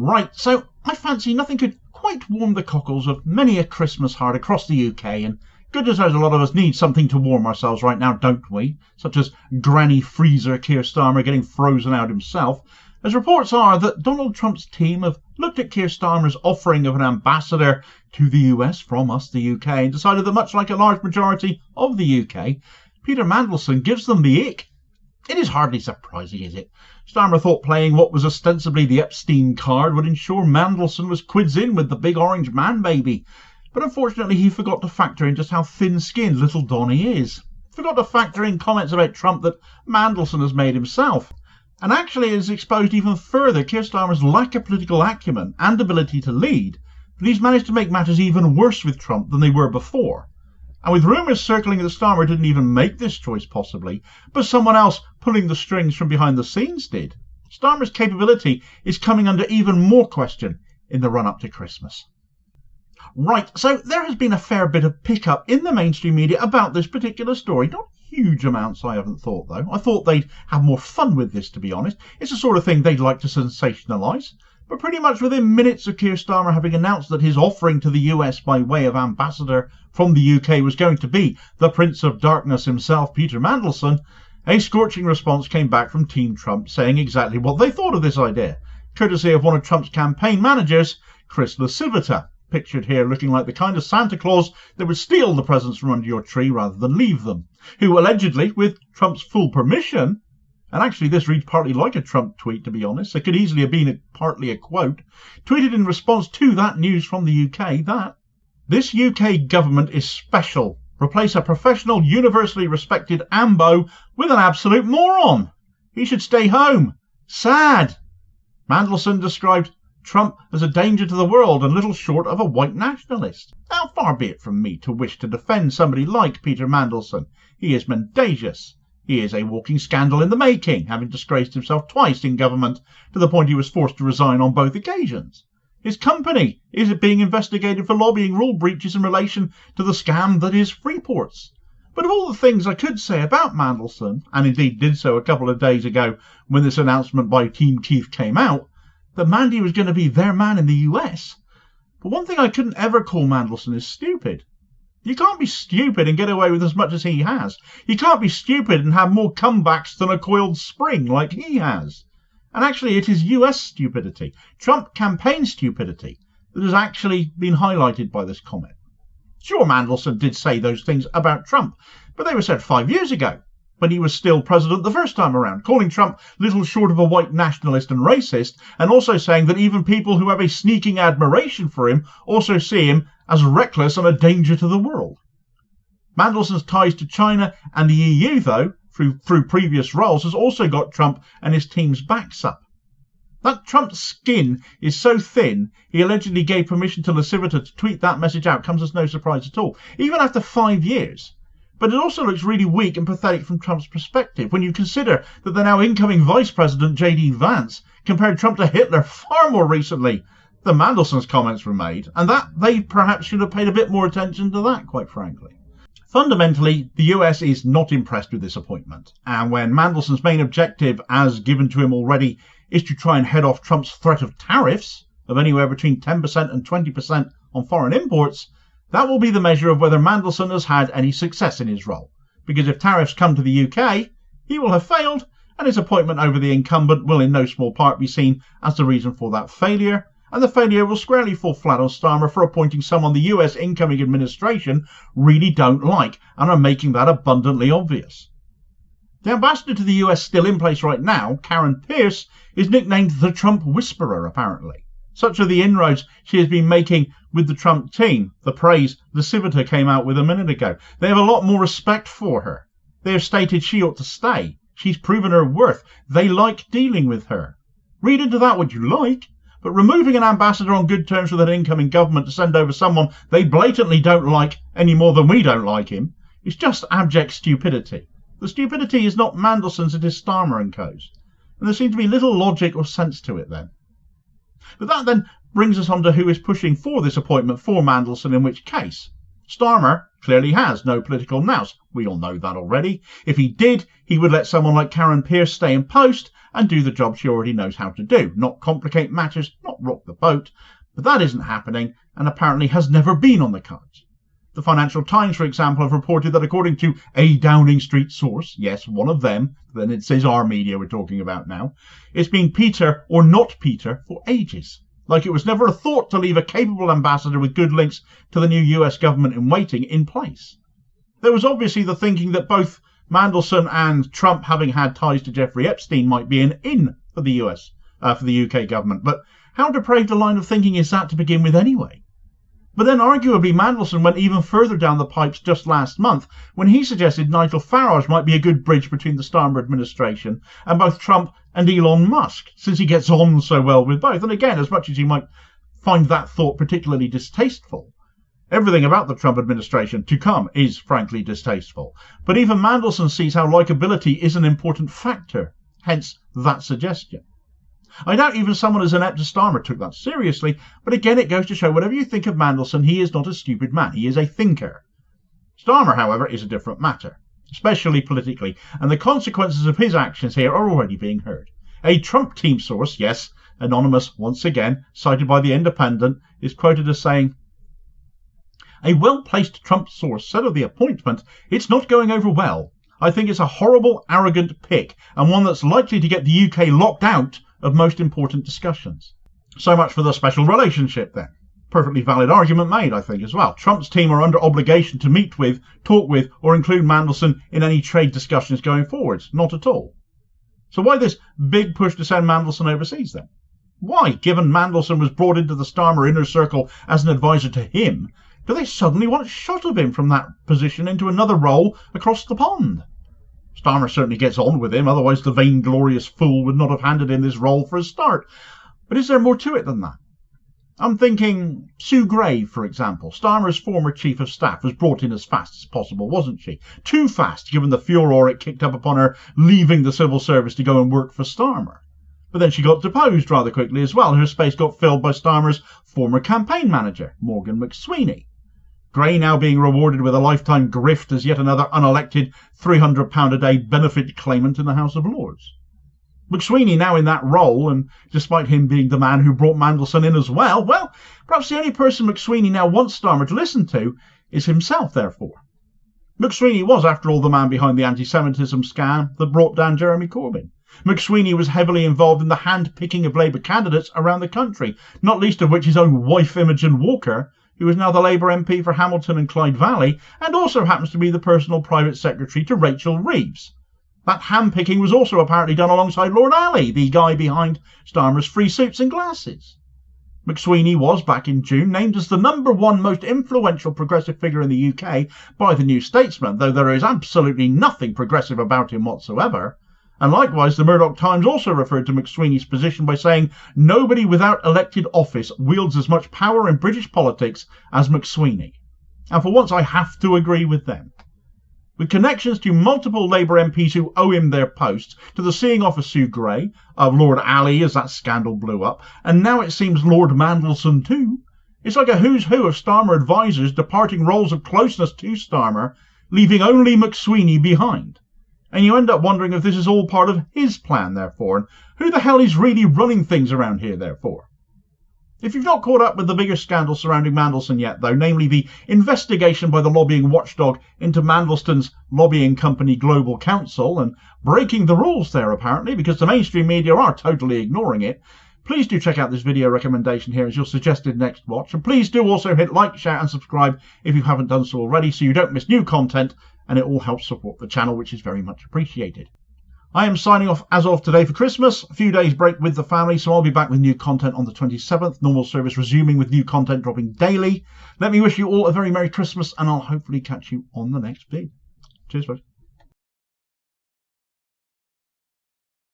Right, so I fancy nothing could quite warm the cockles of many a Christmas heart across the UK, and goodness knows a lot of us need something to warm ourselves right now, don't we? Such as Granny Freezer Keir Starmer getting frozen out himself, as reports are that Donald Trump's team have looked at Keir Starmer's offering of an ambassador to the US from us, the UK, and decided that much like a large majority of the UK, Peter Mandelson gives them the ick. It is hardly surprising, is it? Starmer thought playing what was ostensibly the Epstein card would ensure Mandelson was quids in with the big orange man baby. But unfortunately he forgot to factor in just how thin-skinned little Donnie is. Forgot to factor in comments about Trump that Mandelson has made himself. And actually has exposed even further Keir Starmer's lack of political acumen and ability to lead, but he's managed to make matters even worse with Trump than they were before. And with rumours circling that Starmer didn't even make this choice possibly, but someone else pulling the strings from behind the scenes did, Starmer's capability is coming under even more question in the run-up to Christmas. Right, so there has been a fair bit of pick-up in the mainstream media about this particular story. Not huge amounts, I haven't thought, though. I thought they'd have more fun with this, to be honest. It's the sort of thing they'd like to sensationalise. But pretty much within minutes of Keir Starmer having announced that his offering to the US by way of ambassador from the UK was going to be the Prince of Darkness himself, Peter Mandelson, a scorching response came back from Team Trump saying exactly what they thought of this idea, courtesy of one of Trump's campaign managers, Chris Lasivita, pictured here looking like the kind of Santa Claus that would steal the presents from under your tree rather than leave them, who allegedly, with Trump's full permission, and actually this reads partly like a Trump tweet, to be honest, it could easily have been partly a quote, tweeted in response to that news from the UK that this UK government is special. Replace a professional, universally respected AMBO with an absolute moron. He should stay home. Sad. Mandelson described Trump as a danger to the world and little short of a white nationalist. Now, far be it from me to wish to defend somebody like Peter Mandelson. He is mendacious. He is a walking scandal in the making, having disgraced himself twice in government to the point he was forced to resign on both occasions. His company is being investigated for lobbying rule breaches in relation to the scam that is Freeports. But of all the things I could say about Mandelson, and indeed did so a couple of days ago when this announcement by Team Keith came out, that Mandy was going to be their man in the US. But one thing I couldn't ever call Mandelson is stupid. You can't be stupid and get away with as much as he has. You can't be stupid and have more comebacks than a coiled spring like he has. And actually it is US stupidity, Trump campaign stupidity, that has actually been highlighted by this comment. Sure, Mandelson did say those things about Trump, but they were said 5 years ago, when he was still president the first time around, calling Trump little short of a white nationalist and racist, and also saying that even people who have a sneaking admiration for him also see him as reckless and a danger to the world. Mandelson's ties to China and the EU, though, through previous roles, has also got Trump and his team's backs up. That Trump's skin is so thin, he allegedly gave permission to Lasivita to tweet that message out comes as no surprise at all, even after 5 years. But it also looks really weak and pathetic from Trump's perspective when you consider that the now incoming Vice President J.D. Vance compared Trump to Hitler far more recently than Mandelson's comments were made, and that they perhaps should have paid a bit more attention to that, quite frankly. Fundamentally, the US is not impressed with this appointment, and when Mandelson's main objective, as given to him already, is to try and head off Trump's threat of tariffs of anywhere between 10% and 20% on foreign imports, that will be the measure of whether Mandelson has had any success in his role. Because if tariffs come to the UK, he will have failed, and his appointment over the incumbent will in no small part be seen as the reason for that failure, and the failure will squarely fall flat on Starmer for appointing someone the US incoming administration really don't like, and are making that abundantly obvious. The ambassador to the US still in place right now, Karen Pierce, is nicknamed the Trump Whisperer, apparently. Such are the inroads she has been making with the Trump team, the praise Lasivita came out with a minute ago. They have a lot more respect for her. They have stated she ought to stay. She's proven her worth. They like dealing with her. Read into that what you like, but removing an ambassador on good terms with an incoming government to send over someone they blatantly don't like any more than we don't like him is just abject stupidity. The stupidity is not Mandelson's, it is Starmer and co.'s. And there seems to be little logic or sense to it then. But that then brings us on to who is pushing for this appointment for Mandelson in which case. Starmer clearly has no political nous. We all know that already. If he did, he would let someone like Karen Pierce stay in post and do the job she already knows how to do. Not complicate matters, not rock the boat. But that isn't happening, and apparently has never been on the cards. The Financial Times, for example, have reported that according to a Downing Street source, yes, one of them, then it says our media we're talking about now, it's been Peter or not Peter for ages. Like it was never a thought to leave a capable ambassador with good links to the new US government in waiting in place. There was obviously the thinking that both Mandelson and Trump, having had ties to Jeffrey Epstein, might be an in for the for the UK government. But how depraved a line of thinking is that to begin with anyway? But then arguably Mandelson went even further down the pipes just last month when he suggested Nigel Farage might be a good bridge between the Starmer administration and both Trump and Elon Musk, since he gets on so well with both. And again, as much as you might find that thought particularly distasteful, everything about the Trump administration to come is frankly distasteful. But even Mandelson sees how likability is an important factor, hence that suggestion. I doubt even someone as inept as Starmer took that seriously, but again it goes to show whatever you think of Mandelson, he is not a stupid man, he is a thinker. Starmer, however, is a different matter, especially politically, and the consequences of his actions here are already being heard. A Trump team source, yes, anonymous once again, cited by The Independent, is quoted as saying, "A well-placed Trump source said of the appointment, it's not going over well. I think it's a horrible, arrogant pick, and one that's likely to get the UK locked out of most important discussions." So much for the special relationship then. Perfectly valid argument made, I think, as well. Trump's team are under obligation to meet with, talk with, or include Mandelson in any trade discussions going forwards. Not at all. So why this big push to send Mandelson overseas then? Why, given Mandelson was brought into the Starmer inner circle as an advisor to him, do they suddenly want a shot of him from that position into another role across the pond? Starmer certainly gets on with him, otherwise the vainglorious fool would not have handed him this role for a start. But is there more to it than that? I'm thinking Sue Gray, for example. Starmer's former chief of staff was brought in as fast as possible, wasn't she? Too fast, given the furore it kicked up upon her leaving the civil service to go and work for Starmer. But then she got deposed rather quickly as well, and her space got filled by Starmer's former campaign manager, Morgan McSweeney. Gray now being rewarded with a lifetime grift as yet another unelected £300 a day benefit claimant in the House of Lords. McSweeney now in that role, and despite him being the man who brought Mandelson in as well, perhaps the only person McSweeney now wants Starmer to listen to is himself, therefore. McSweeney was, after all, the man behind the anti-Semitism scam that brought down Jeremy Corbyn. McSweeney was heavily involved in the hand-picking of Labour candidates around the country, not least of which his own wife Imogen Walker, who is now the Labour MP for Hamilton and Clyde Valley, and also happens to be the personal private secretary to Rachel Reeves. That hand-picking was also apparently done alongside Lord Ali, the guy behind Starmer's free suits and glasses. McSweeney was, back in June, named as the #1 most influential progressive figure in the UK by the New Statesman, though there is absolutely nothing progressive about him whatsoever. And likewise, the Murdoch Times also referred to McSweeney's position by saying, "Nobody without elected office wields as much power in British politics as McSweeney." And for once I have to agree with them. With connections to multiple Labour MPs who owe him their posts, to the seeing off of Sue Gray, of Lord Ali as that scandal blew up, and now it seems Lord Mandelson too, it's like a who's who of Starmer advisors departing roles of closeness to Starmer, leaving only McSweeney behind. And you end up wondering if this is all part of his plan, therefore, and who the hell is really running things around here, therefore. If you've not caught up with the bigger scandal surrounding Mandelson yet, though, namely the investigation by the lobbying watchdog into Mandelson's lobbying company Global Counsel, and breaking the rules there apparently, because the mainstream media are totally ignoring it, please do check out this video recommendation here as your suggested next watch, and please do also hit like, share and subscribe if you haven't done so already, so you don't miss new content, and it all helps support the channel, which is very much appreciated. I am signing off as of today for Christmas, a few days break with the family, so I'll be back with new content on the 27th, normal service resuming with new content dropping daily. Let me wish you all a very Merry Christmas, and I'll hopefully catch you on the next vid. Cheers, folks.